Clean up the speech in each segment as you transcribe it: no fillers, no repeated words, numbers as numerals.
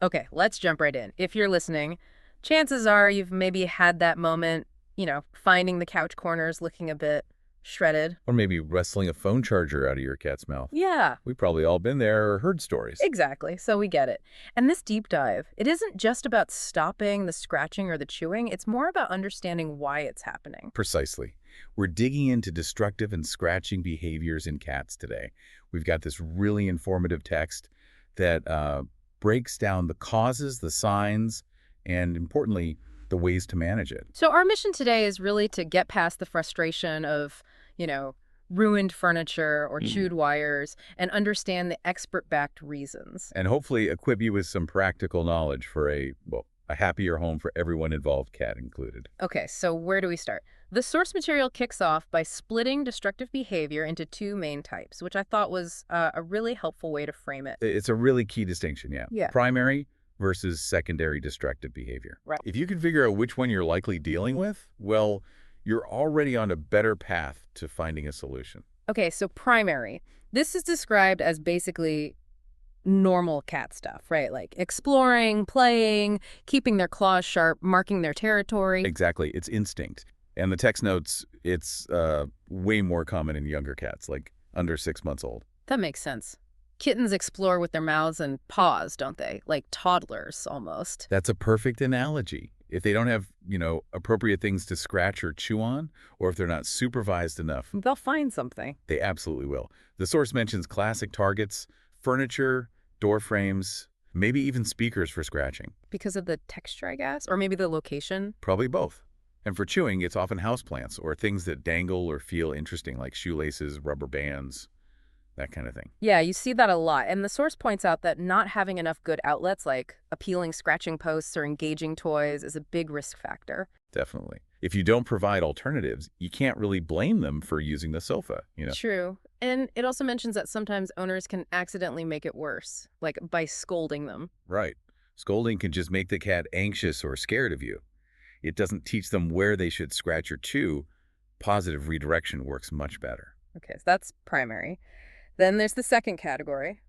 Okay, let's jump right in. If you're listening, chances are you've maybe had that moment, finding the couch corners looking a bit shredded. Or maybe wrestling a phone charger out of your cat's mouth. Yeah, We've probably all been there or heard stories. exactly. So we get it. And this deep dive, it isn't just about stopping the scratching or the chewing. It's more about understanding why it's happening. Precisely. We're digging into destructive and scratching behaviors in cats today. We've got this really informative text that breaks down the causes, the signs, and importantly, the ways to manage it. So our mission today is really to get past the frustration of, you know, ruined furniture or chewed wires and understand the expert-backed reasons. And hopefully equip you with some practical knowledge for a happier home for everyone involved, cat included. Okay, so where do we start? The source material kicks off by splitting destructive behavior into two main types, which I thought was a really helpful way to frame it. It's a really key distinction, yeah. Yeah. Primary versus secondary destructive behavior. Right. If you can figure out which one you're likely dealing with, well, you're already on a better path to finding a solution. Okay, so primary. This is described as basically normal cat stuff, right? Like exploring, playing, keeping their claws sharp, marking their territory. Exactly. It's instinct. And the text notes it's way more common in younger cats, like under 6 months old. That makes sense. Kittens explore with their mouths and paws, don't they? Like toddlers, almost. That's a perfect analogy. If they don't have, appropriate things to scratch or chew on, or if they're not supervised enough, They'll find something. they absolutely will. The source mentions classic targets, furniture, door frames, maybe even speakers for scratching. Because of the texture, I guess? Or maybe the location? Probably both. And for chewing, it's often houseplants or things that dangle or feel interesting, like shoelaces, rubber bands, that kind of thing. Yeah, you see that a lot. And the source points out that not having enough good outlets like appealing scratching posts or engaging toys is a big risk factor. Definitely. If you don't provide alternatives, you can't really blame them for using the sofa. True. And it also mentions that sometimes owners can accidentally make it worse, like by scolding them. Right. Scolding can just make the cat anxious or scared of you. It doesn't teach them where they should scratch or chew. Positive redirection works much better. Okay, so that's primary. Then there's the second category,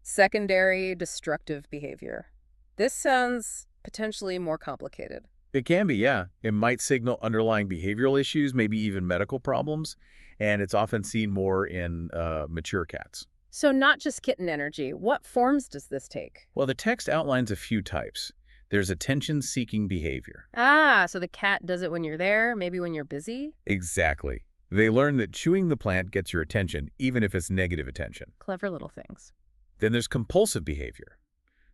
secondary destructive behavior. This sounds potentially more complicated. It can be, yeah. It might signal underlying behavioral issues, maybe even medical problems, and it's often seen more in mature cats. So not just kitten energy. What forms does this take? Well, the text outlines a few types. There's attention-seeking behavior. Ah, so the cat does it when you're there, maybe when you're busy? Exactly. They learn that chewing the plant gets your attention, even if it's negative attention. Clever little things. Then there's compulsive behavior.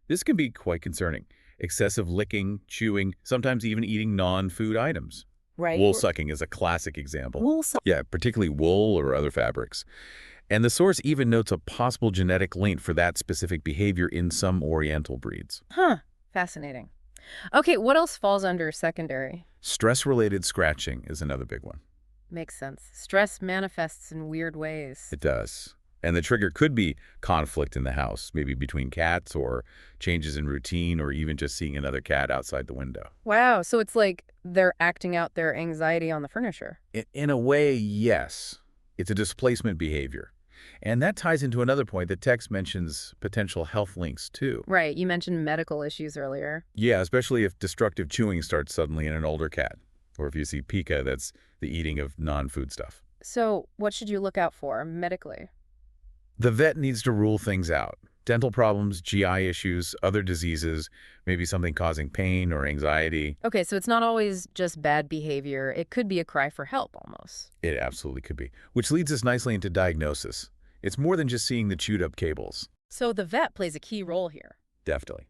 This can be quite concerning. Excessive licking, chewing, sometimes even eating non-food items. Right. Wool sucking is a classic example. Wool sucking. Yeah, particularly wool or other fabrics. And the source even notes a possible genetic link for that specific behavior in some Oriental breeds. Huh. Fascinating. Okay, what else falls under secondary? Stress-related scratching is another big one. Makes sense. Stress manifests in weird ways. It does. And the trigger could be conflict in the house, maybe between cats or changes in routine or even just seeing another cat outside the window. Wow, so it's like they're acting out their anxiety on the furniture. In a way, yes. It's a displacement behavior. And that ties into another point. The text mentions potential health links, too. Right, you mentioned medical issues earlier. Yeah, especially if destructive chewing starts suddenly in an older cat. Or if you see pica, that's the eating of non-food stuff. So what should you look out for medically? The vet needs to rule things out. Dental problems, GI issues, other diseases, maybe something causing pain or anxiety. Okay, so it's not always just bad behavior. It could be a cry for help almost. It absolutely could be. Which leads us nicely into diagnosis. It's more than just seeing the chewed up cables. So the vet plays a key role here. Definitely.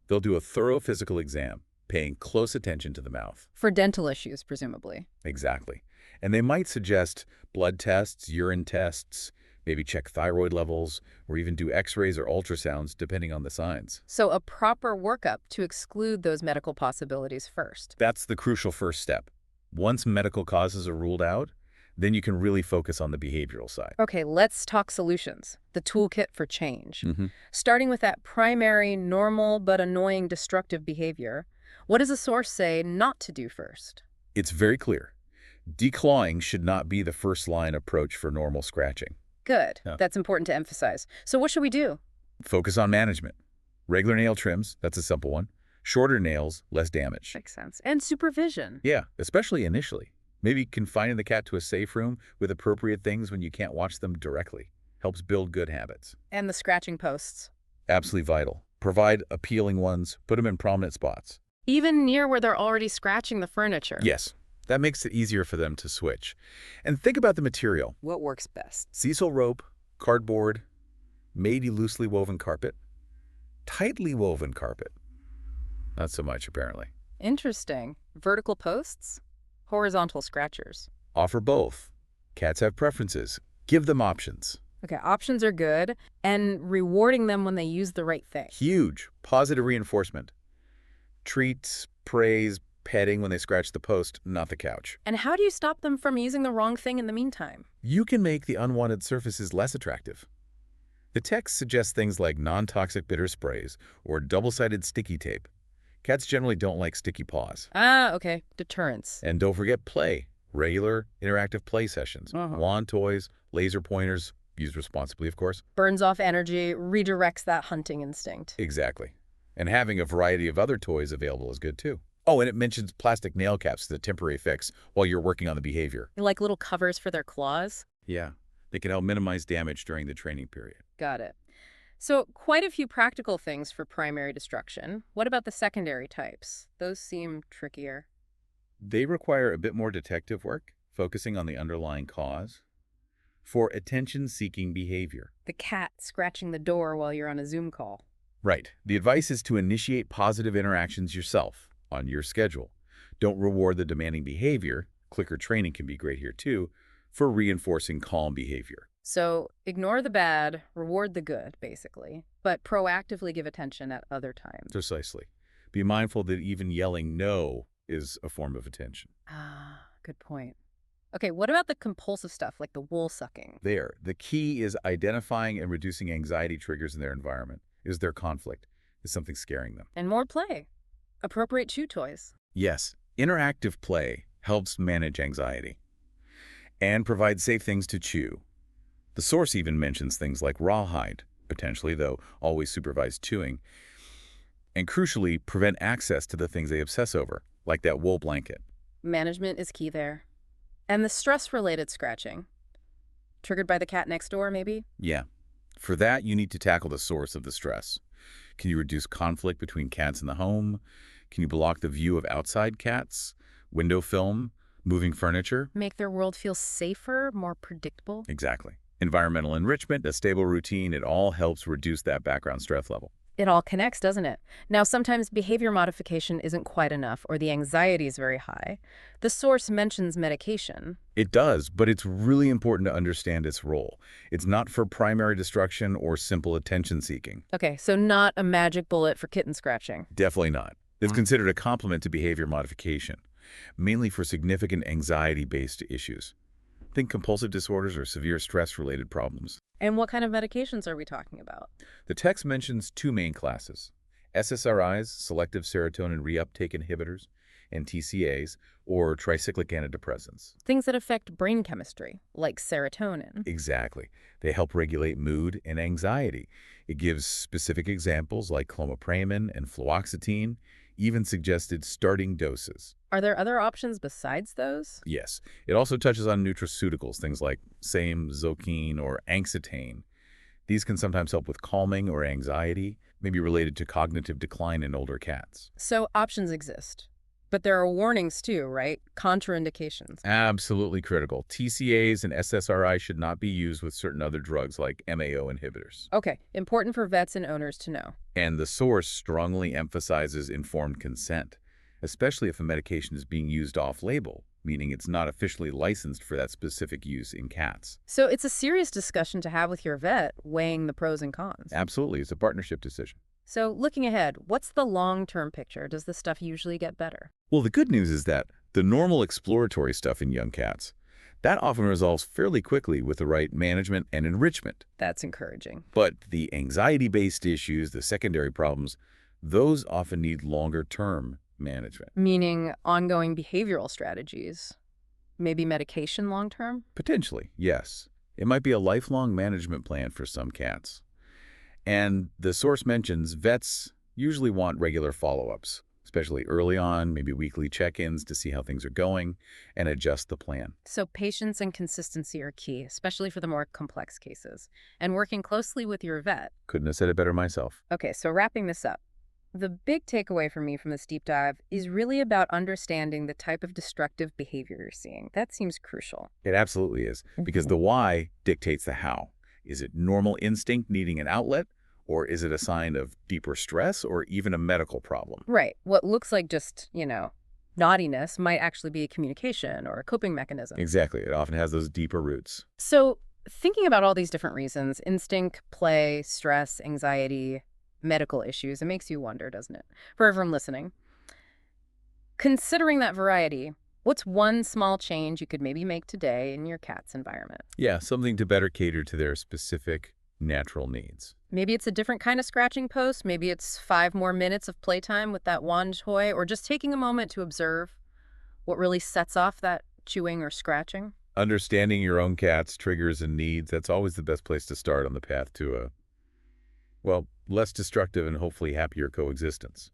They'll do a thorough physical exam, paying close attention to the mouth. For dental issues, presumably. Exactly. And they might suggest blood tests, urine tests, maybe check thyroid levels, or even do x-rays or ultrasounds, depending on the signs. So a proper workup to exclude those medical possibilities first. That's the crucial first step. Once medical causes are ruled out, then you can really focus on the behavioral side. Okay, let's talk solutions. The toolkit for change. Mm-hmm. Starting with that primary, normal but annoying destructive behavior, what does the source say not to do first? It's very clear. Declawing should not be the first line approach for normal scratching. Good. Yeah. That's important to emphasize. So what should we do? Focus on management. Regular nail trims, that's a simple one. Shorter nails, less damage. Makes sense. And supervision. Yeah, especially initially. Maybe confining the cat to a safe room with appropriate things when you can't watch them directly. Helps build good habits. And the scratching posts. Absolutely vital. Provide appealing ones, put them in prominent spots. Even near where they're already scratching the furniture. Yes, that makes it easier for them to switch. And think about the material. What works best? Sisal rope, cardboard, maybe loosely woven carpet, tightly woven carpet. Not so much, apparently. Interesting. Vertical posts? Horizontal scratchers. Offer both. Cats have preferences. Give them options. Okay, options are good, and rewarding them when they use the right thing. Huge. Positive reinforcement. Treats, praise, petting when they scratch the post, not the couch. And how do you stop them from using the wrong thing in the meantime? You can make the unwanted surfaces less attractive. The text suggests things like non-toxic bitter sprays or double-sided sticky tape. Cats generally don't like sticky paws. Ah, okay. Deterrence. And don't forget play. Regular, interactive play sessions. Wand toys, laser pointers, used responsibly, of course. Burns off energy, redirects that hunting instinct. Exactly. And having a variety of other toys available is good, too. Oh, and it mentions plastic nail caps as a temporary fix while you're working on the behavior. Like little covers for their claws? Yeah. They can help minimize damage during the training period. Got it. So quite a few practical things for primary destruction. What about the secondary types? Those seem trickier. They require a bit more detective work, focusing on the underlying cause. For attention-seeking behavior. The cat scratching the door while you're on a Zoom call. Right. The advice is to initiate positive interactions yourself, on your schedule. Don't reward the demanding behavior. Clicker training can be great here, too, for reinforcing calm behavior. So ignore the bad, reward the good, basically, but proactively give attention at other times. Precisely. Be mindful that even yelling no is a form of attention. Ah, good point. Okay, what about the compulsive stuff, like the wool sucking? There, the key is identifying and reducing anxiety triggers in their environment. Is there conflict? Is something scaring them? And more play. Appropriate chew toys. Yes, interactive play helps manage anxiety and provide safe things to chew. The source even mentions things like rawhide, potentially, though always supervised chewing, and crucially, prevent access to the things they obsess over, like that wool blanket. Management is key there. And the stress-related scratching. Triggered by the cat next door, maybe? Yeah. For that, you need to tackle the source of the stress. Can you reduce conflict between cats in the home? Can you block the view of outside cats? Window film? Moving furniture? Make their world feel safer, more predictable? Exactly. Environmental enrichment, a stable routine, it all helps reduce that background stress level. It all connects, doesn't it? Now, sometimes behavior modification isn't quite enough or the anxiety is very high. The source mentions medication. It does, but it's really important to understand its role. It's not for primary destruction or simple attention seeking. Okay, so not a magic bullet for kitten scratching. Definitely not. It's considered a complement to behavior modification, mainly for significant anxiety-based issues. Think compulsive disorders or severe stress-related problems. And what kind of medications are we talking about? The text mentions two main classes: SSRIs, selective serotonin reuptake inhibitors, and TCAs, or tricyclic antidepressants. Things that affect brain chemistry, like serotonin. Exactly. They help regulate mood and anxiety. It gives specific examples like clomipramine and fluoxetine, even suggested starting doses. Are there other options besides those? Yes. It also touches on nutraceuticals, things like same, Zocine, or Angstitane. These can sometimes help with calming or anxiety, maybe related to cognitive decline in older cats. So options exist. But there are warnings too, right? Contraindications. Absolutely critical. TCAs and SSRIs should not be used with certain other drugs like MAO inhibitors. Okay, important for vets and owners to know. And the source strongly emphasizes informed consent, especially if a medication is being used off-label, meaning it's not officially licensed for that specific use in cats. So it's a serious discussion to have with your vet, weighing the pros and cons. Absolutely. It's a partnership decision. So looking ahead, what's the long-term picture? Does this stuff usually get better? Well, the good news is that the normal exploratory stuff in young cats, that often resolves fairly quickly with the right management and enrichment. That's encouraging. But the anxiety-based issues, the secondary problems, those often need longer-term management. Meaning ongoing behavioral strategies. Maybe medication long-term? Potentially, yes. It might be a lifelong management plan for some cats. And the source mentions vets usually want regular follow-ups, especially early on, maybe weekly check-ins to see how things are going and adjust the plan. So patience and consistency are key, especially for the more complex cases. And working closely with your vet. Couldn't have said it better myself. Okay, so wrapping this up. The big takeaway for me from this deep dive is really about understanding the type of destructive behavior you're seeing. That seems crucial. It absolutely is, because the why dictates the how. Is it normal instinct needing an outlet, or is it a sign of deeper stress or even a medical problem? Right. What looks like just, naughtiness might actually be a communication or a coping mechanism. Exactly. It often has those deeper roots. So thinking about all these different reasons, instinct, play, stress, anxiety, medical issues, it makes you wonder, doesn't it? For everyone listening, considering that variety, what's one small change you could maybe make today in your cat's environment? Yeah, something to better cater to their specific natural needs. Maybe it's a different kind of scratching post. Maybe it's 5 more minutes of playtime with that wand toy, or just taking a moment to observe what really sets off that chewing or scratching. Understanding your own cat's triggers and needs, that's always the best place to start on the path to a, well, less destructive and hopefully happier coexistence.